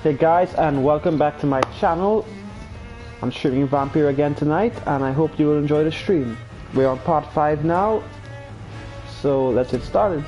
Hey guys, and welcome back to my channel. I'm streaming Vampyr again tonight, and I hope you will enjoy the stream. We're on part 5 now, so let's get started.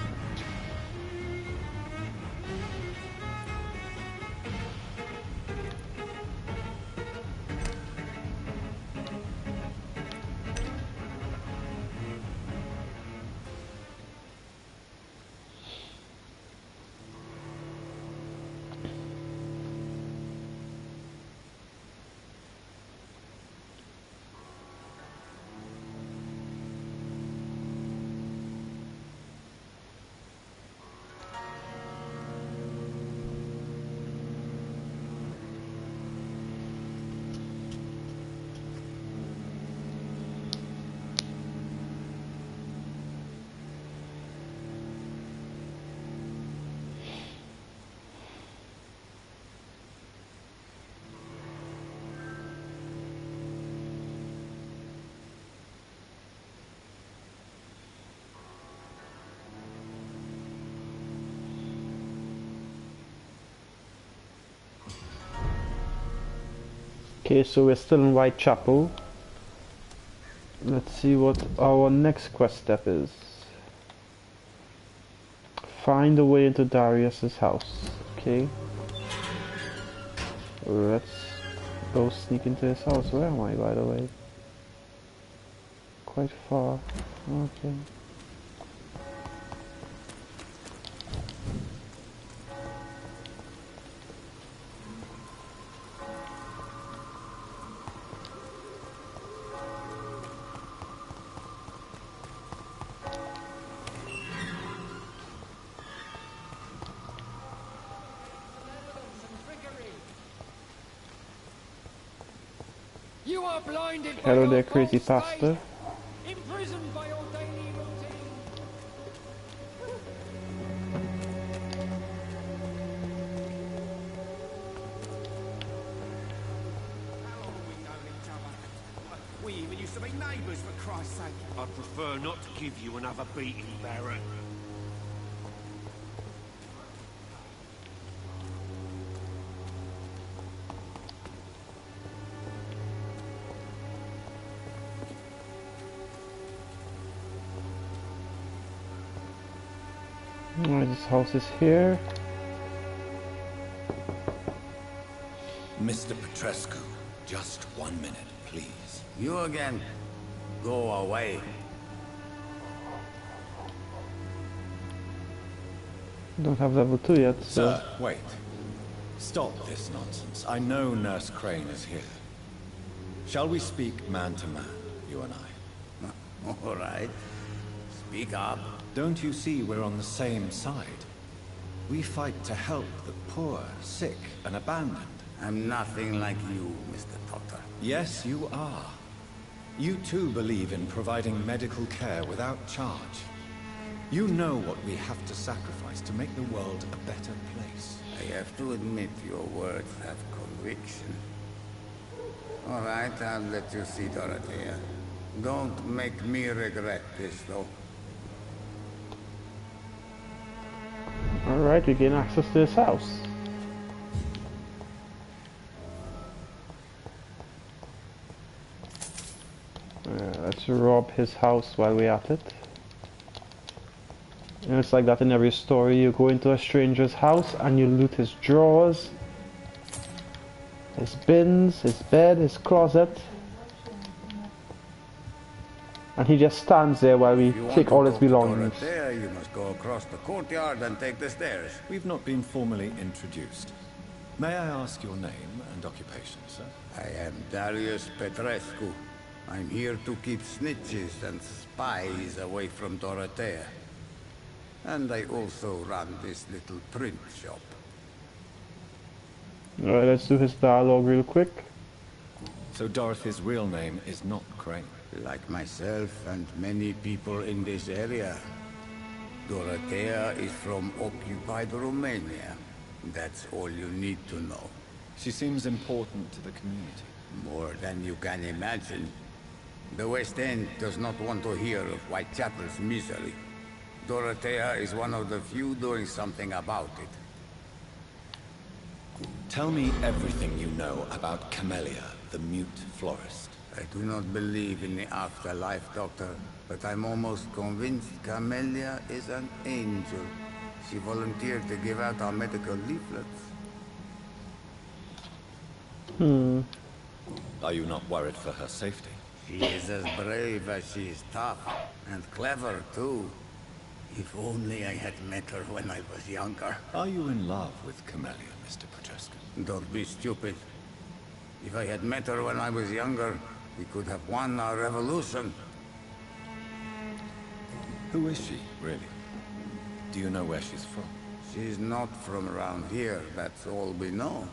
Okay, so we're still in Whitechapel. Let's see what our next quest step is. Find a way into Darius's house. Okay. Let's go sneak into his house. Where am I, by the way? Quite far. Okay. You are blinded by Hello your there, crazy false pastor. faith, imprisoned by your daily routine. How long have we known each other? We even used to be neighbours, for Christ's sake. I'd prefer not to give you another beating, Barrett. Alright, this house is here. Mr. Petrescu, just 1 minute, please. You again? Go away. Don't have level 2 yet, so... Sir, wait. Stop this nonsense. I know Nurse Crane is here. Shall we speak man to man, you and I? All right. Speak up. Don't you see we're on the same side? We fight to help the poor, sick, and abandoned. I'm nothing like you, Mr. Potter. Yes, you are. You too believe in providing medical care without charge. You know what we have to sacrifice to make the world a better place. I have to admit your words have conviction. All right, I'll let you see Dorothea. Don't make me regret this, though. Alright, we gain access to his house. Let's rob his house while we're at it. And it's like that in every story. You go into a stranger's house and you loot his drawers, his bins, his bed, his closet. And he just stands there while we take all his belongings. There, you must go across the courtyard and take the stairs. We've not been formally introduced. May I ask your name and occupation, sir? I am Darius Petrescu. I'm here to keep snitches and spies away from Dorothea. And I also run this little print shop. Alright, let's do his dialogue real quick. So Dorothy's real name is not Crane. Like myself and many people in this area, Dorothea is from occupied Romania. That's all you need to know. She seems important to the community. More than you can imagine. The West End does not want to hear of Whitechapel's misery. Dorothea is one of the few doing something about it. Tell me everything you know about Camellia, the mute florist. I do not believe in the afterlife, Doctor, but I'm almost convinced Camellia is an angel. She volunteered to give out our medical leaflets. Are you not worried for her safety? She is as brave as she is tough, and clever too. If only I had met her when I was younger. Are you in love with Camellia, Mr. Petrescu? Don't be stupid. If I had met her when I was younger, we could have won our revolution. Who is she, really? Do you know where she's from? She's not from around here, that's all we know.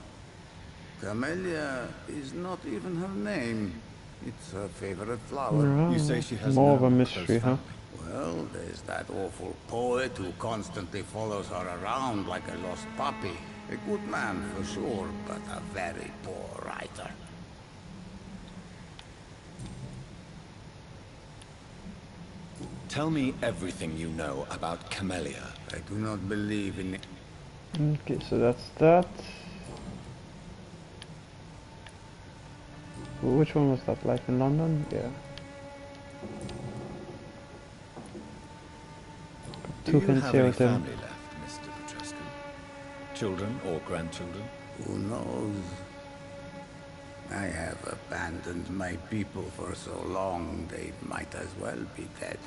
Camellia is not even her name. It's her favorite flower. Yeah, You say she has more of no a close mystery, huh? family. Well, there's that awful poet who constantly follows her around like a lost puppy. A good man for sure, but a very poor writer. Tell me everything you know about Camellia. I do not believe in... Okay, so that's that. Which one was that? Life in London? Yeah. Do Two you hints have here any with him. family left, Mr. Petrescu? Children or grandchildren? Who knows? I have abandoned my people for so long, they might as well be dead.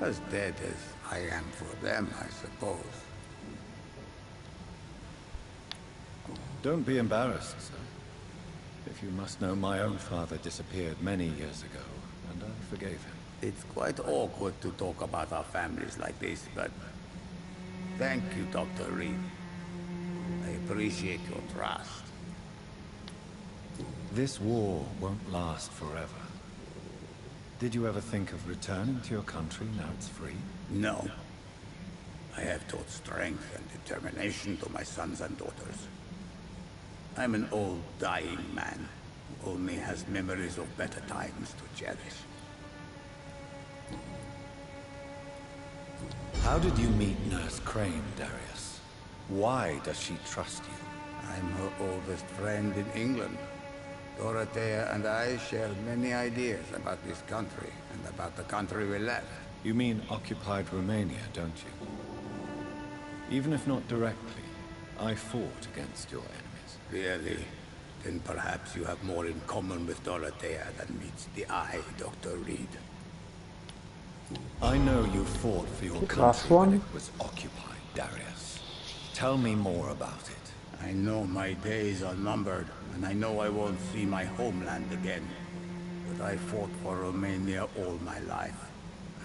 As dead as I am for them, I suppose. Don't be embarrassed, sir. If you must know, my own father disappeared many years ago, and I forgave him. It's quite awkward to talk about our families like this, but... Thank you, Dr. Reed. I appreciate your trust. This war won't last forever. Did you ever think of returning to your country now it's free? No. I have taught strength and determination to my sons and daughters. I'm an old, dying man who only has memories of better times to cherish. How did you meet Nurse Crane, Darius? Why does she trust you? I'm her oldest friend in England. Dorothea and I share many ideas about this country and about the country we left. You mean occupied Romania, don't you? Even if not directly, I fought against your enemies. Really? Then perhaps you have more in common with Dorothea than meets the eye, Dr. Reed. I know you fought for your Last country when one. it was occupied, Darius. Tell me more about it. I know my days are numbered, and I know I won't see my homeland again. But I fought for Romania all my life,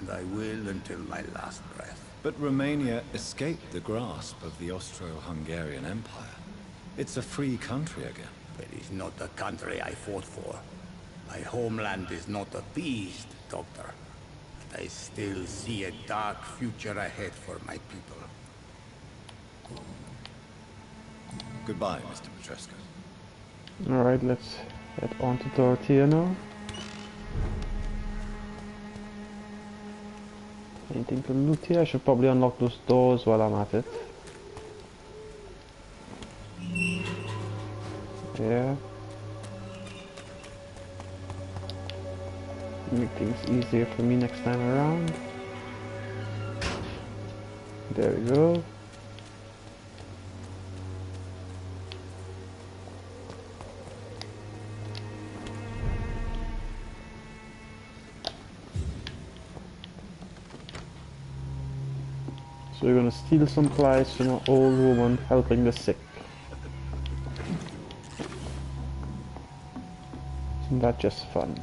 and I will until my last breath. But Romania escaped the grasp of the Austro-Hungarian Empire. It's a free country again. It is not the country I fought for. My homeland is not appeased, Doctor. And I still see a dark future ahead for my people. Goodbye, Mr. Petrescu. Alright, let's head on to Dorothea now. Anything to loot here? I should probably unlock those doors while I'm at it. Yeah. Make things easier for me next time around. There we go. So we're gonna steal some supplies from an old woman helping the sick. Isn't that just fun?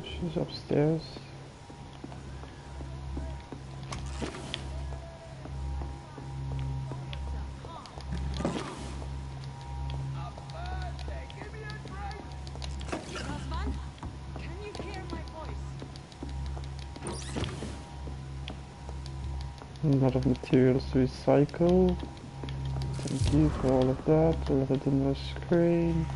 She's upstairs. Husband, can you hear my voice? A lot of materials to recycle. Thank you for all of that. I'll let it in the screen.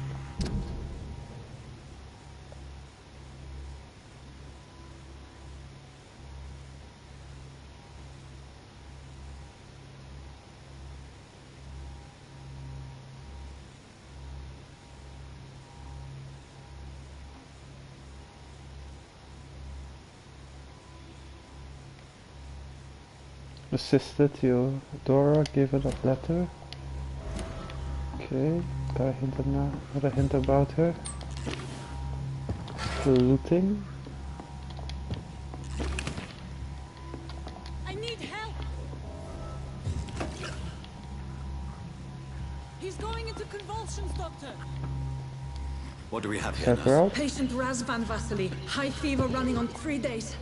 The sister to Dora gave her that letter. Okay, got a hint of now. Got a hint about her. Looting. I need help. He's going into convulsions, Doctor. What do we have here, Check her nurse? out. Patient Razvan Vasily. High fever running on 3 days.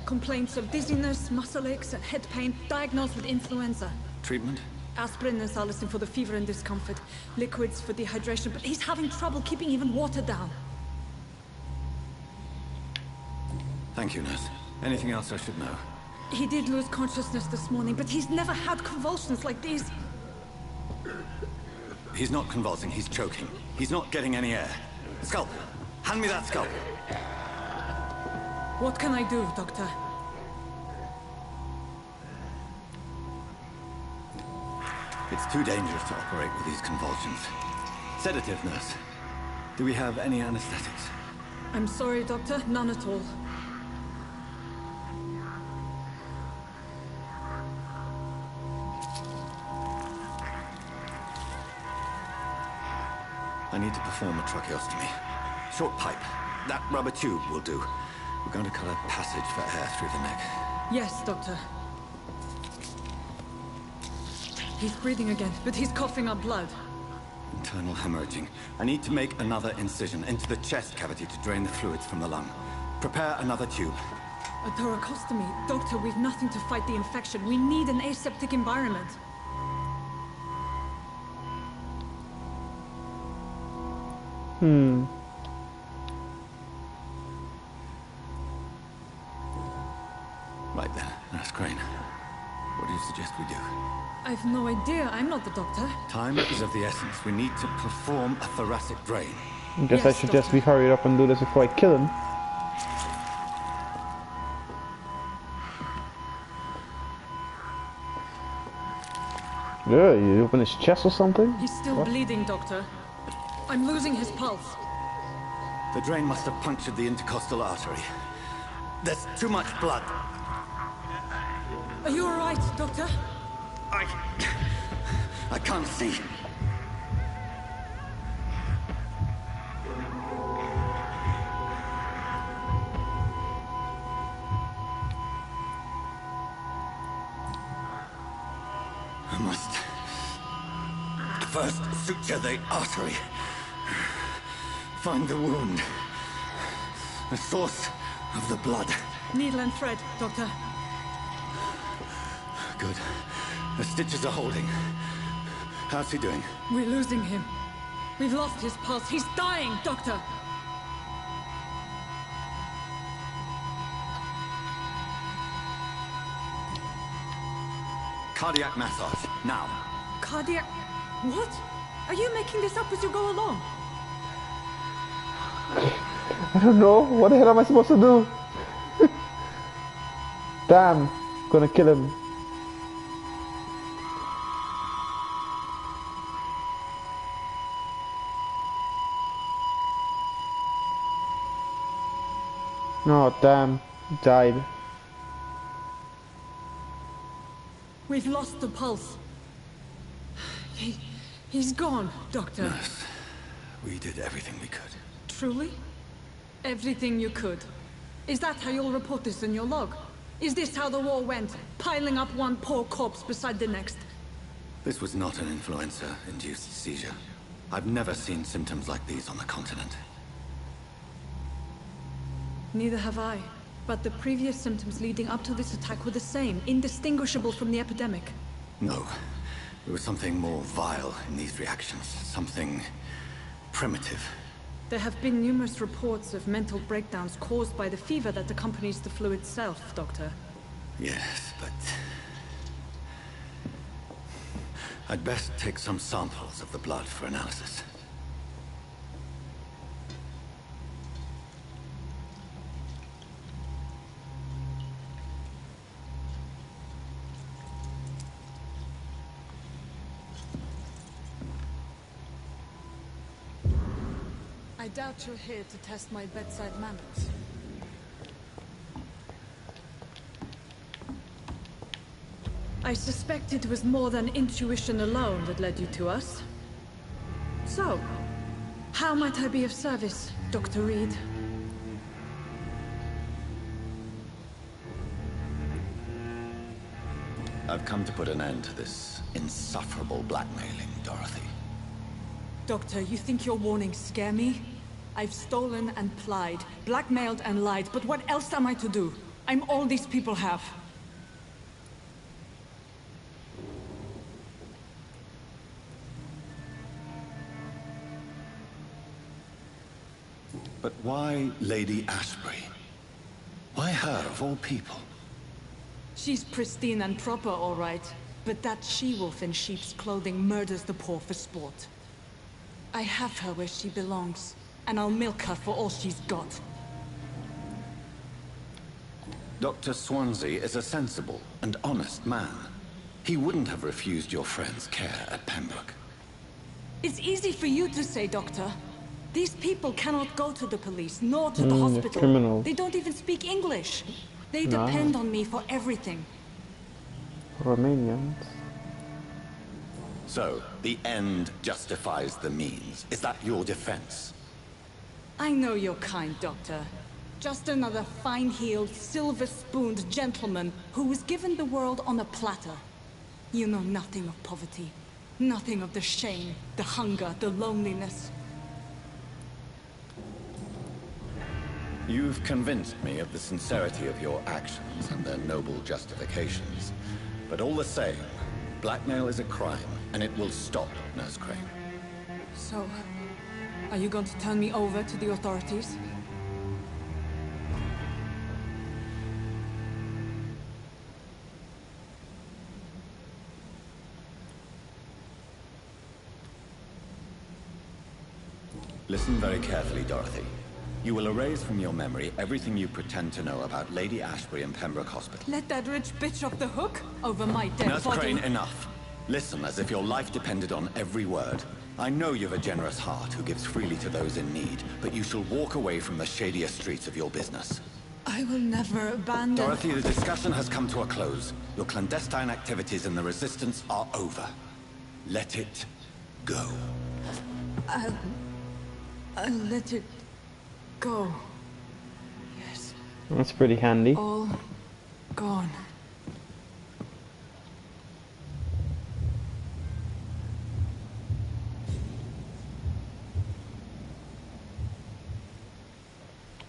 Complaints of dizziness, muscle aches, and head pain. Diagnosed with influenza. Treatment? Aspirin and salicin for the fever and discomfort. Liquids for dehydration, but he's having trouble keeping even water down. Thank you, nurse. Anything else I should know? He did lose consciousness this morning, but he's never had convulsions like these. He's not convulsing, he's choking. He's not getting any air. Scalpel! Hand me that scalpel! What can I do, Doctor? It's too dangerous to operate with these convulsions. Sedative, nurse. Do we have any anesthetics? I'm sorry, Doctor. None at all. I need to perform a tracheostomy. Short pipe. That rubber tube will do. We're going to cut a passage for air through the neck. Yes, Doctor. He's breathing again, but he's coughing up blood. Internal hemorrhaging. I need to make another incision into the chest cavity to drain the fluids from the lung. Prepare another tube. A thoracostomy. Doctor, we've nothing to fight the infection. We need an aseptic environment. Right then, Nurse Crane. What do you suggest we do? I've no idea. I'm not the doctor. Time is of the essence. We need to perform a thoracic drain. I guess I Yes, suggest Doctor. we hurry up and do this before I kill him. Yeah, you open his chest or something? He's still bleeding, Doctor. I'm losing his pulse. The drain must have punctured the intercostal artery. There's too much blood. Are you all right, Doctor? I can't see. I must first suture the artery. Find the wound. The source of the blood. Needle and thread, Doctor. Good. The stitches are holding. How's he doing? We're losing him. We've lost his pulse. He's dying, Doctor. Cardiac massage, now. Cardiac... What? Are you making this up as you go along? I don't know. What the hell am I supposed to do? Damn. Gonna kill him. No, damn. Died. We've lost the pulse. He's gone, Doctor. Nurse, we did everything we could. Truly? Everything you could. Is that how you'll report this in your log? Is this how the war went? Piling up one poor corpse beside the next? This was not an influenza-induced seizure. I've never seen symptoms like these on the continent. Neither have I. But the previous symptoms leading up to this attack were the same, indistinguishable from the epidemic. No. There was something more vile in these reactions. Something primitive. There have been numerous reports of mental breakdowns caused by the fever that accompanies the flu itself, Doctor. Yes, but... I'd best take some samples of the blood for analysis. I doubt you're here to test my bedside manners. I suspect it was more than intuition alone that led you to us. So, how might I be of service, Dr. Reed? I've come to put an end to this insufferable blackmailing, Dorothy. Doctor, you think your warnings scare me? I've stolen and plied, blackmailed and lied, but what else am I to do? I'm all these people have. But why Lady Ashbury? Why her, of all people? She's pristine and proper, all right. But that she-wolf in sheep's clothing murders the poor for sport. I have her where she belongs, and I'll milk her for all she's got. Dr. Swansea is a sensible and honest man. He wouldn't have refused your friend's care at Pembroke. It's easy for you to say, Doctor. These people cannot go to the police, nor to the hospital. Criminals. They don't even speak English. They depend on me for everything. Romanians. So, the end justifies the means. Is that your defense? I know you're kind, Doctor. Just another fine-heeled, silver-spooned gentleman who was given the world on a platter. You know nothing of poverty. Nothing of the shame, the hunger, the loneliness. You've convinced me of the sincerity of your actions and their noble justifications. But all the same, blackmail is a crime, and it will stop, Nurse Crane. So, are you going to turn me over to the authorities? Listen very carefully, Dorothy. You will erase from your memory everything you pretend to know about Lady Ashbury and Pembroke Hospital. Let that rich bitch off the hook over my dead Nurse body. Crane, enough. Listen as if your life depended on every word. I know you've a generous heart who gives freely to those in need, but you shall walk away from the shadier streets of your business. I will never abandon... Dorothy, the discussion has come to a close. Your clandestine activities in the Resistance are over. Let it go. I'll let it go. Yes. That's pretty handy. All gone.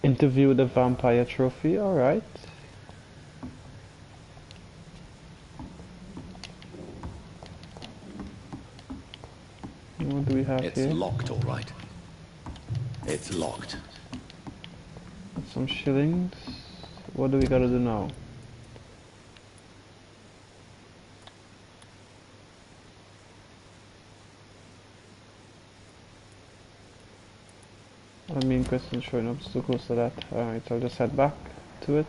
Interview the Vampyr trophy, alright. What do we have It's here? locked, all right. It's locked. Some shillings. What do we gotta do now? I mean, question showing up so close to that. Alright, so I'll just head back to it.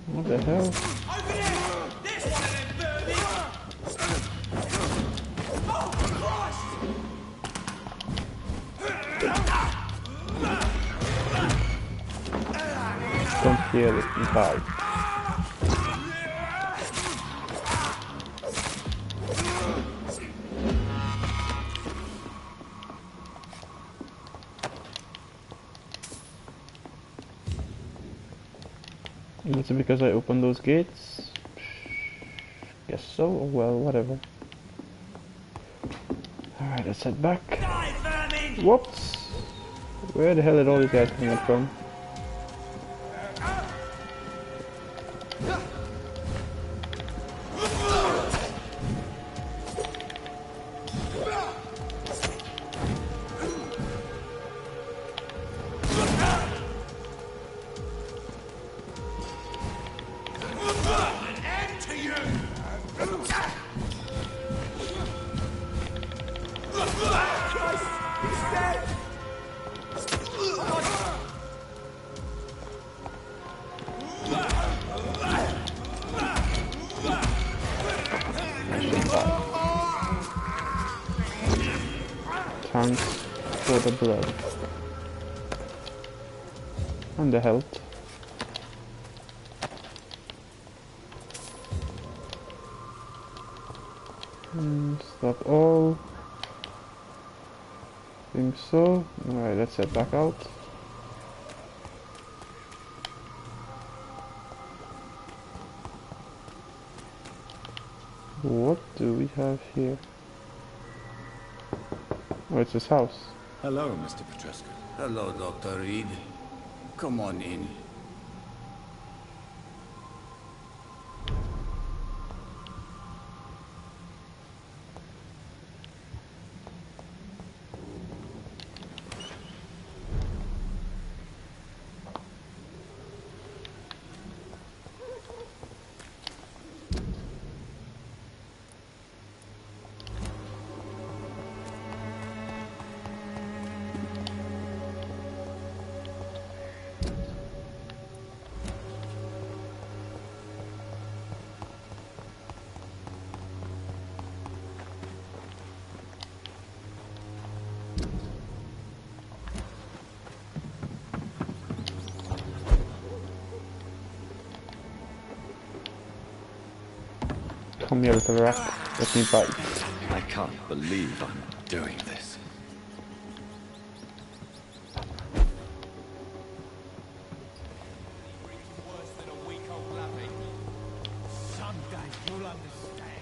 What the hell? Over there! There's one of them birdies! Oh, Christ! Don't hear it in bag. Is it because I opened those gates? Guess so. Oh, well, whatever. Alright, let's head back. Whoops! Where the hell did all these guys come from? the blood. And the health. Is that all? Think so. Alright, let's head back out. What do we have here? Oh, it's his house. Hello, Mr. Petrescu. Hello, Dr. Reed. Come on in. Come here, little rat. Let me bite. I can't believe I'm doing this. Worse than a week old lavvy. Someday you'll understand.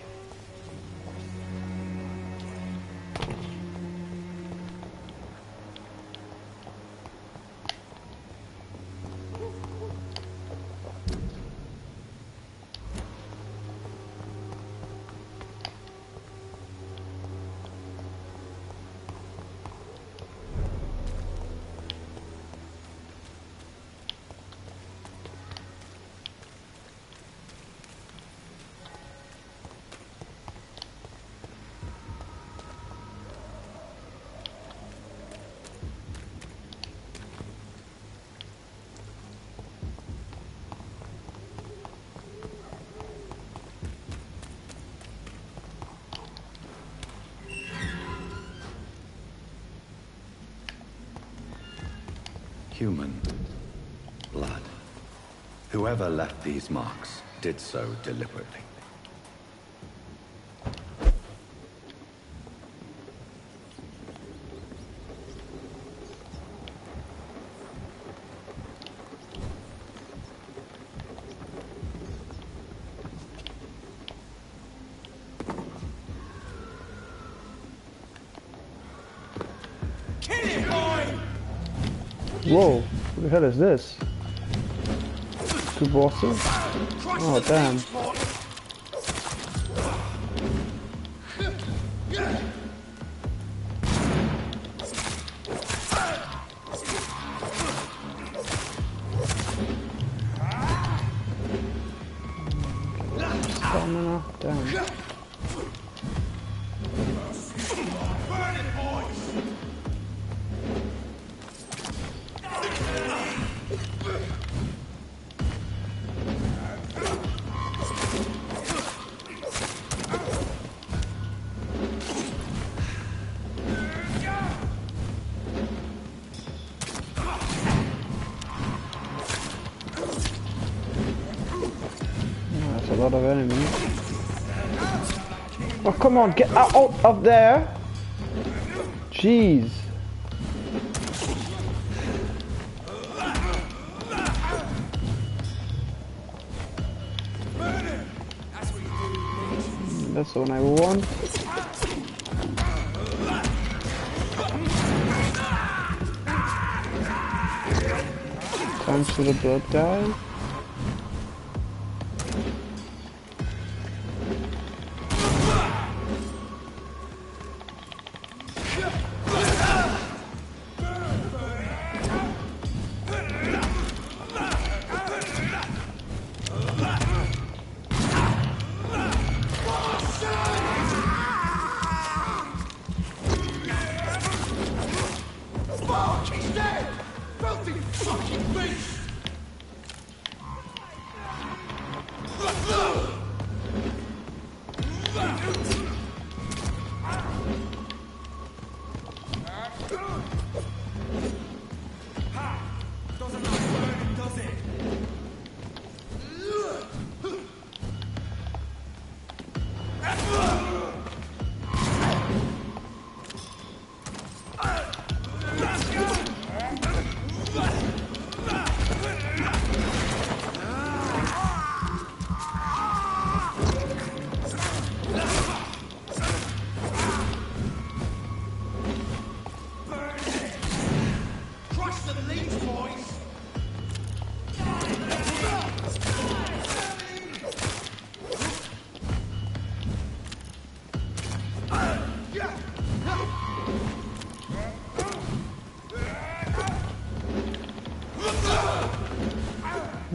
Human blood. Whoever left these marks did so deliberately. Whoa, what the hell is this? Two bosses? Oh damn. Stamina, damn. That's a lot of enemies. Oh, come on, get out of there! Jeez. That's the one I want. Thanks for the blood guy.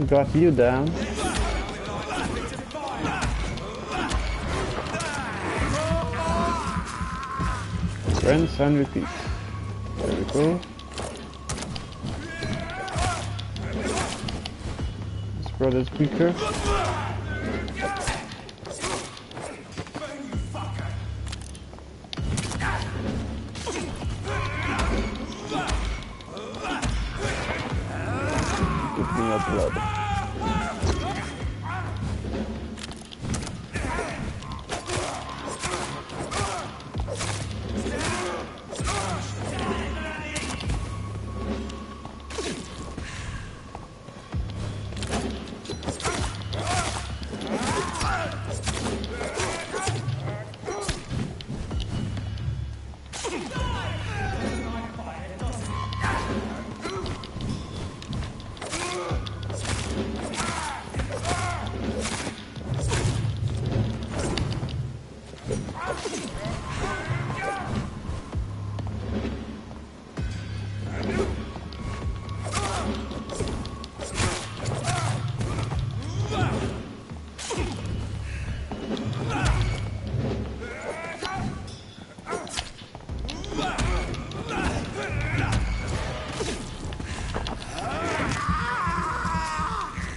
Got you down. Rinse and repeat. There we go. This brother's weaker. Give me your blood.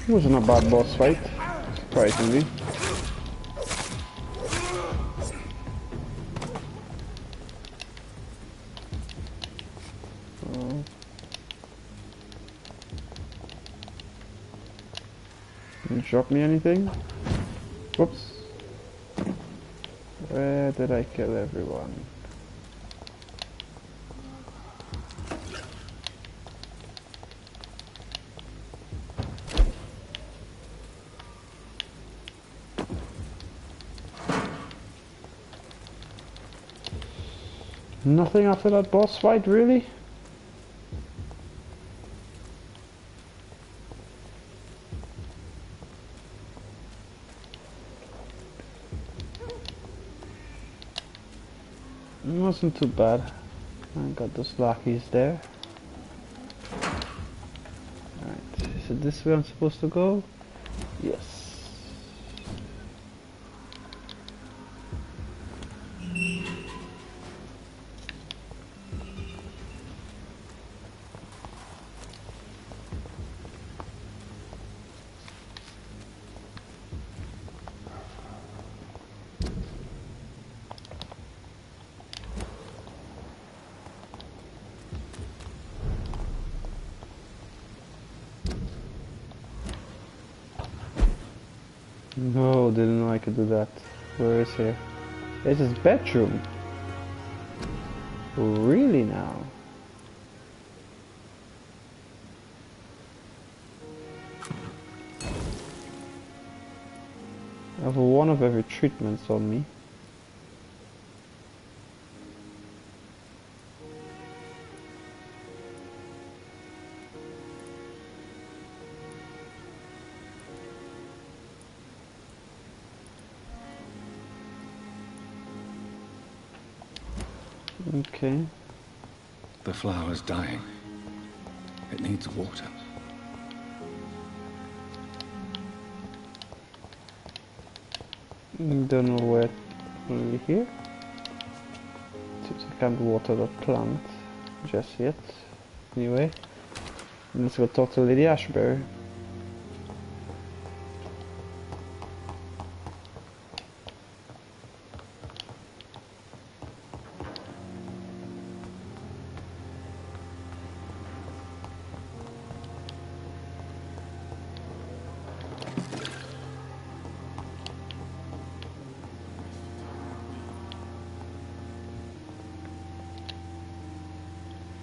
Wasn't a bad boss fight, surprisingly. Didn't drop me anything? Whoops. Where did I kill everyone? Nothing after that boss fight, really? It wasn't too bad. I got those lackeys there. Alright, is it this way I'm supposed to go? Yes. No, didn't know I could do that. Where is he? It's his bedroom. Really now? I have one of every treatments on me. Okay. The flower's dying. It needs water. Don't know where really here. Seems I can't water the plant just yet. Anyway, let's go talk to Lady Ashbury.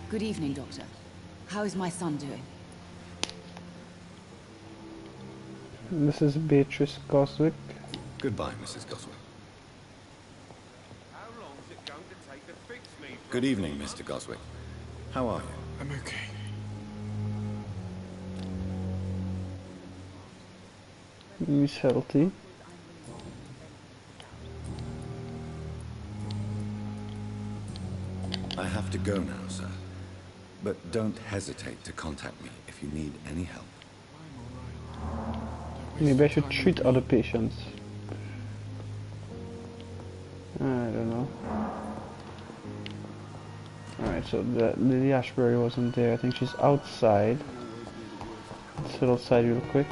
Good evening, Doctor. How is my son doing? This is Beatrice Goswick. Goodbye, Mrs. Goswick. How long's it going to take to fix me? Good evening, Mr. Goswick. How are you? I'm okay. He's healthy. I have to go now, sir. But don't hesitate to contact me if you need any help. Maybe I should treat other patients. I don't know. Alright, so the Lily Ashbury wasn't there. I think she's outside. Let's sit outside real quick.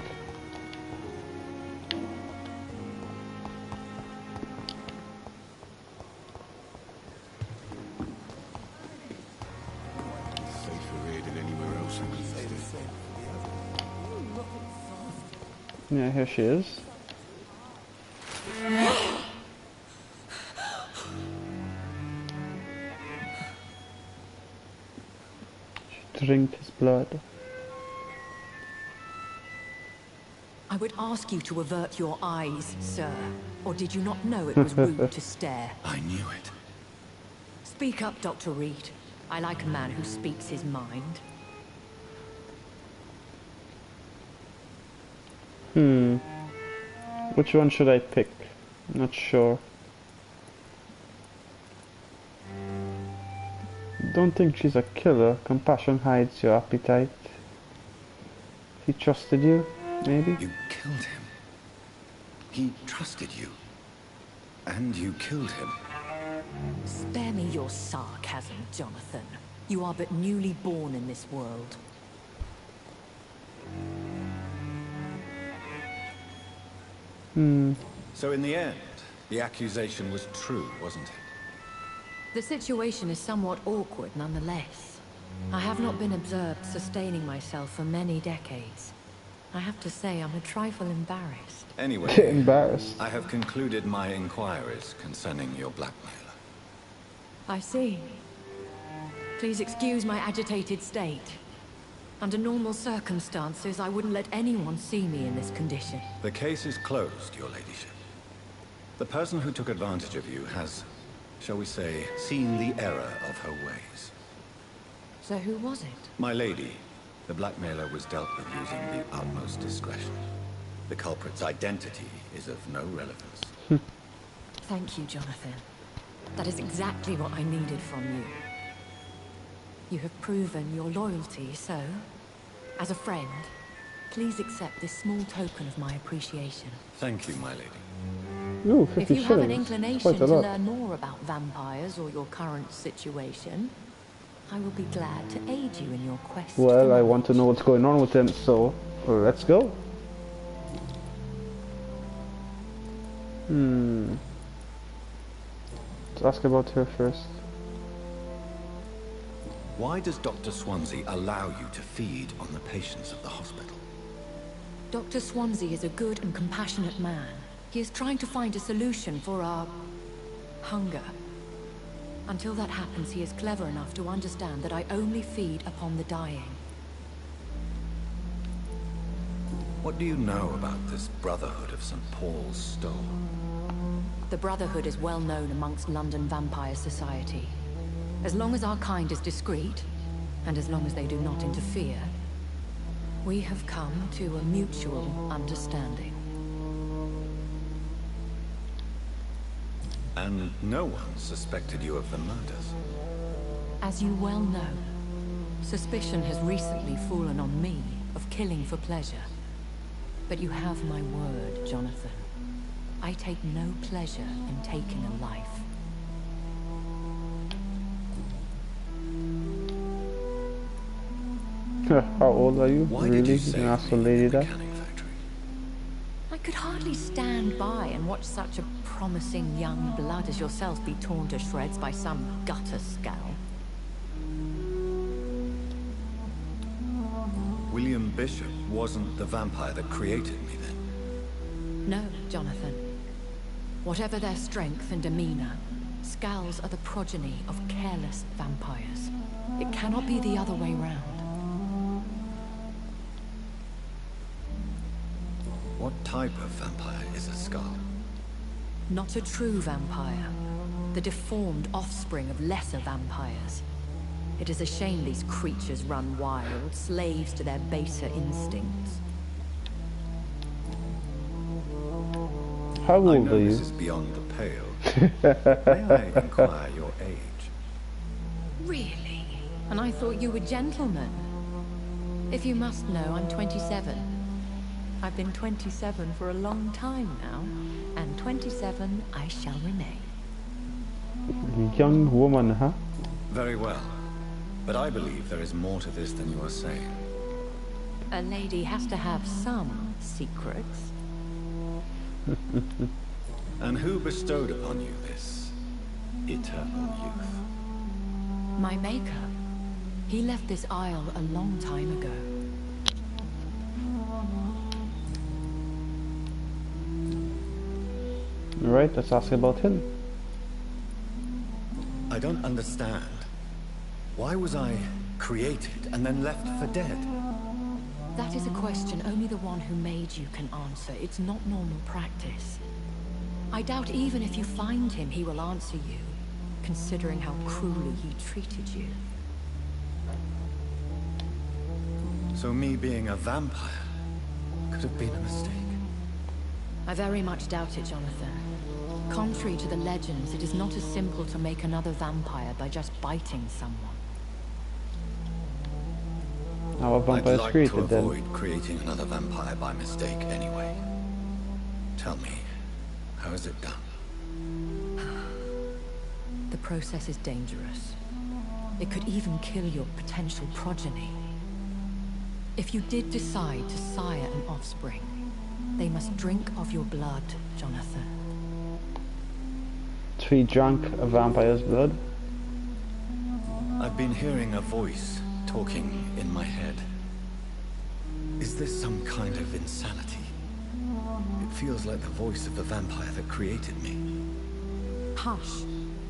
Yeah, here she is. She drank his blood. I would ask you to avert your eyes, sir. Or did you not know it was rude to stare? I knew it. Speak up, Dr. Reed. I like a man who speaks his mind. Which one should I pick? Not sure. Don't think she's a killer. Compassion hides your appetite. He trusted you, maybe? You killed him. He trusted you. And you killed him. Spare me your sarcasm, Jonathan. You are but newly born in this world. So in the end, the accusation was true, wasn't it? The situation is somewhat awkward nonetheless. I have not been observed sustaining myself for many decades. I have to say I'm a trifle embarrassed. Anyway, Embarrassed. I have concluded my inquiries concerning your blackmailer. I see. Please excuse my agitated state. Under normal circumstances, I wouldn't let anyone see me in this condition. The case is closed, your ladyship. The person who took advantage of you has, shall we say, seen the error of her ways. So who was it? My lady, the blackmailer was dealt with using the utmost discretion. The culprit's identity is of no relevance. Thank you, Jonathan. That is exactly what I needed from you. You have proven your loyalty, so, as a friend, please accept this small token of my appreciation. Thank you, my lady. Ooh, If 50 you have an shillings. inclination Quite to a lot. learn more about vampires or your current situation, I will be glad to aid you in your quest. Well, for I want to know what's going on with him, so let's go. Let's ask about her first. Why does Dr. Swansea allow you to feed on the patients of the hospital? Dr. Swansea is a good and compassionate man. He is trying to find a solution for our hunger. Until that happens, he is clever enough to understand that I only feed upon the dying. What do you know about this Brotherhood of St. Paul's Stole? The Brotherhood is well known amongst London Vampire Society. As long as our kind is discreet, and as long as they do not interfere, we have come to a mutual understanding. And no one suspected you of the murders. As you well know, suspicion has recently fallen on me of killing for pleasure. But you have my word, Jonathan. I take no pleasure in taking a life. How old are you? Why Really? did you You save can ask the me lady in the that? canning factory? I could hardly stand by and watch such a promising young blood as yourself be torn to shreds by some gutter scowl. William Bishop wasn't the vampire that created me then. No, Jonathan. Whatever their strength and demeanor, scowls are the progeny of careless vampires. It cannot be the other way round. What type of vampire is a skull? Not a true vampire. The deformed offspring of lesser vampires. It is a shame these creatures run wild, slaves to their baser instincts. How I old know are you? this is beyond the pale. May I inquire your age? Really? And I thought you were gentlemen. If you must know, I'm 27. I've been 27 for a long time now, and 27 I shall remain. Young woman, huh? Very well. But I believe there is more to this than you are saying. A lady has to have some secrets. And who bestowed upon you this eternal youth? My maker. He left this isle a long time ago. Alright, let's ask about him. I don't understand. Why was I created and then left for dead? That is a question only the one who made you can answer. It's not normal practice. I doubt even if you find him, he will answer you, considering how cruelly he treated you. So me being a vampire could have been a mistake. I very much doubt it, Jonathan. Contrary to the legends, it is not as simple to make another vampire by just biting someone. How a vampire I'd is like created to then. avoid creating another vampire by mistake anyway. Tell me, how is it done? The process is dangerous. It could even kill your potential progeny. If you did decide to sire an offspring, they must drink of your blood, Jonathan. So he drank a vampire's blood? I've been hearing a voice talking in my head. Is this some kind of insanity? It feels like the voice of the vampire that created me. Hush.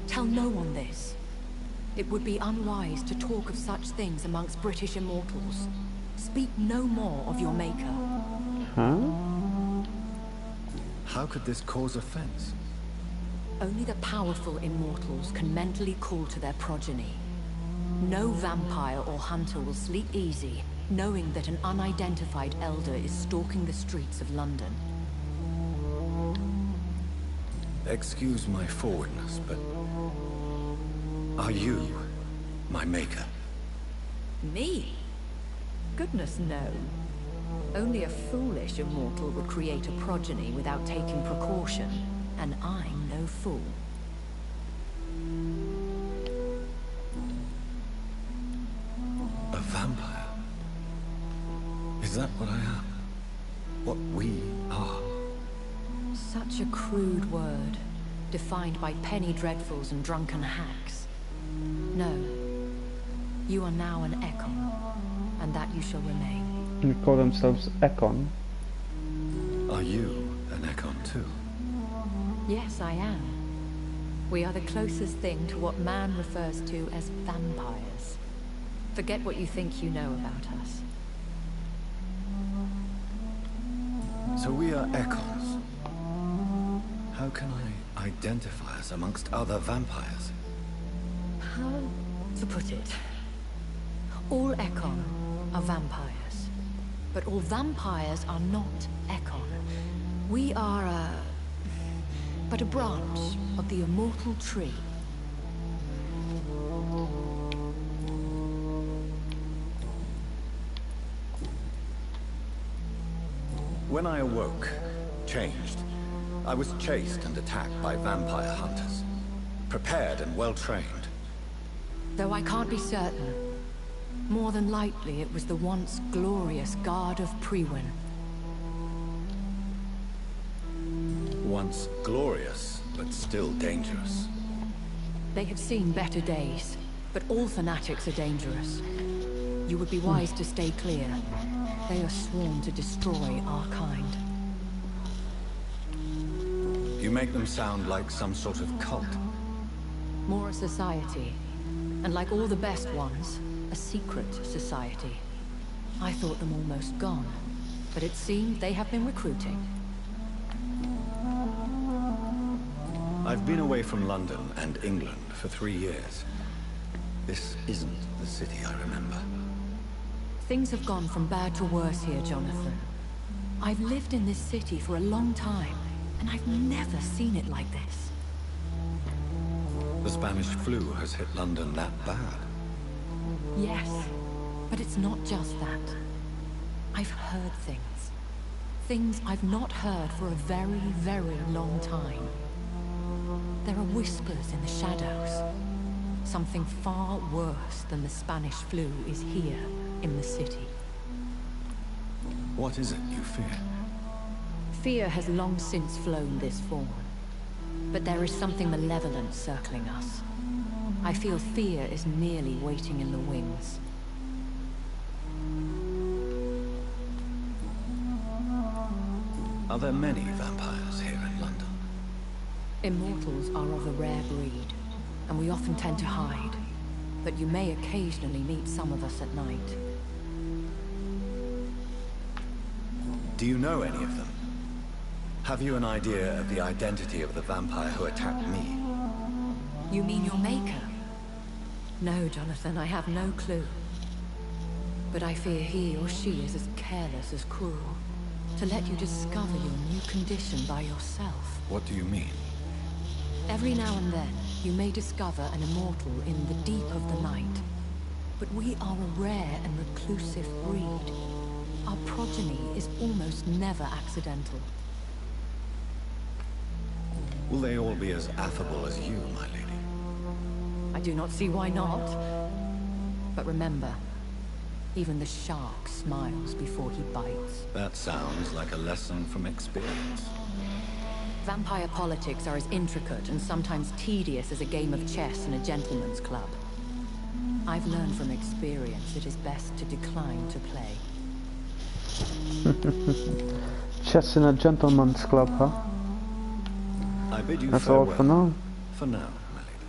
Tell no one this. It would be unwise to talk of such things amongst British immortals. Speak no more of your maker. Huh? How could this cause offense? Only the powerful immortals can mentally call to their progeny. No vampire or hunter will sleep easy, knowing that an unidentified elder is stalking the streets of London. Excuse my forwardness, but are you my maker? Me? Goodness, no. Only a foolish immortal would create a progeny without taking precaution, and I'm no fool. A vampire? Is that what I am? What we are? Such a crude word, defined by penny dreadfuls and drunken hacks. No. You are now an Ekon, and that you shall remain. They call themselves Ekon. Are you an Ekon too? Yes, I am. We are the closest thing to what man refers to as vampires. Forget what you think you know about us. So we are Ekons. How can I identify us amongst other vampires? How to put it? All Ekon are vampires. But all vampires are not Ekon. We are but a branch of the immortal tree. When I awoke, changed, I was chased and attacked by vampire hunters. Prepared and well-trained. Though I can't be certain. More than likely, it was the once glorious Guard of Priwen. Once glorious, but still dangerous. They have seen better days, but all fanatics are dangerous. You would be wise to stay clear. They are sworn to destroy our kind. You make them sound like some sort of cult. More a society. And like all the best ones, a secret society. I thought them almost gone, but it seemed they have been recruiting. I've been away from London and England for 3 years. This isn't the city I remember. Things have gone from bad to worse here, Jonathan. I've lived in this city for a long time, and I've never seen it like this. The Spanish flu has hit London that bad. Yes, but it's not just that. I've heard things. Things I've not heard for a very, very long time. There are whispers in the shadows. Something far worse than the Spanish flu is here in the city. What is it you fear? Fear has long since flown this form. But there is something malevolent circling us. I feel fear is merely waiting in the wings. Are there many vampires here in London? Immortals are of a rare breed, and we often tend to hide. But you may occasionally meet some of us at night. Do you know any of them? Have you an idea of the identity of the vampire who attacked me? You mean your maker? No, Jonathan, I have no clue. But I fear he or she is as careless as cruel. To let you discover your new condition by yourself. What do you mean? Every now and then, you may discover an immortal in the deep of the night. But we are a rare and reclusive breed. Our progeny is almost never accidental. Will they all be as affable as you, my lady? I do not see why not. But remember, even the shark smiles before he bites. That sounds like a lesson from experience. Vampire politics are as intricate and sometimes tedious as a game of chess in a gentleman's club. I've learned from experience it is best to decline to play. Chess in a gentleman's club, huh? I bid you That's farewell. all for now. For now, my lady.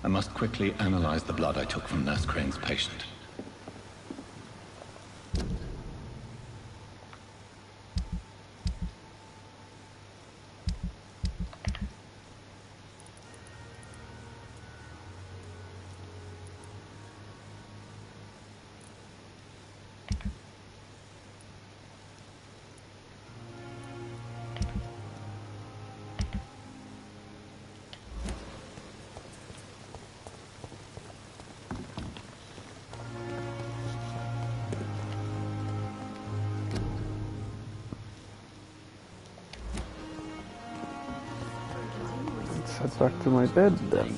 I must quickly analyze the blood I took from Nurse Crane's patient. Let's head back to my bed then.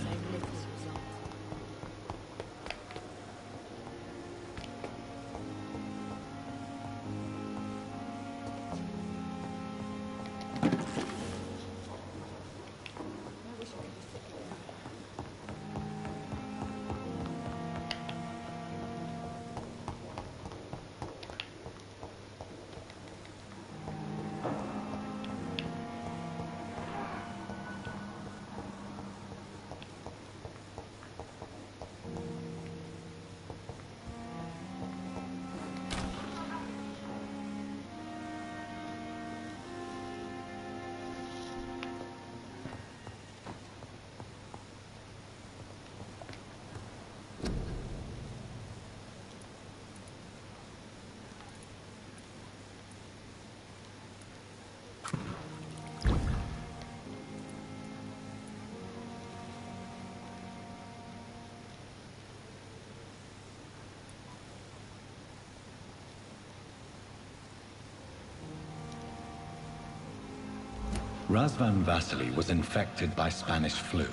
Razvan Vasily was infected by Spanish flu,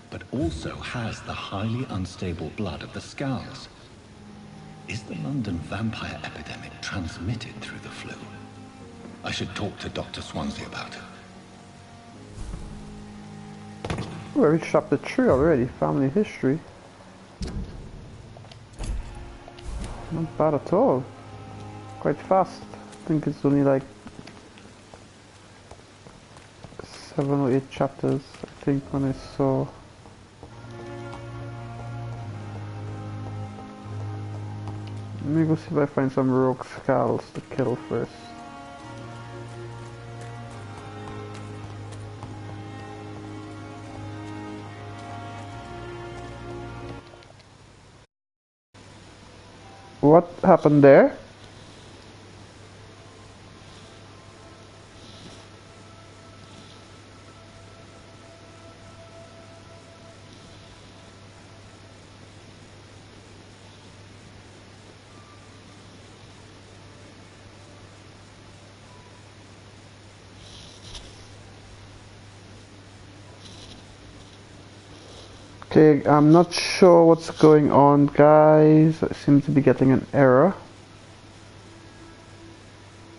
but also has the highly unstable blood of the Scowls. Is the London vampire epidemic transmitted through the flu? I should talk to Dr. Swansea about it. We reached chapter 3 already, family history. Not bad at all. Quite fast. I think it's only like 7 or 8 chapters, I think, when I saw. Let me go see if I find some rogue skulls to kill first. What happened there? Okay, I'm not sure what's going on, guys. I seem to be getting an error.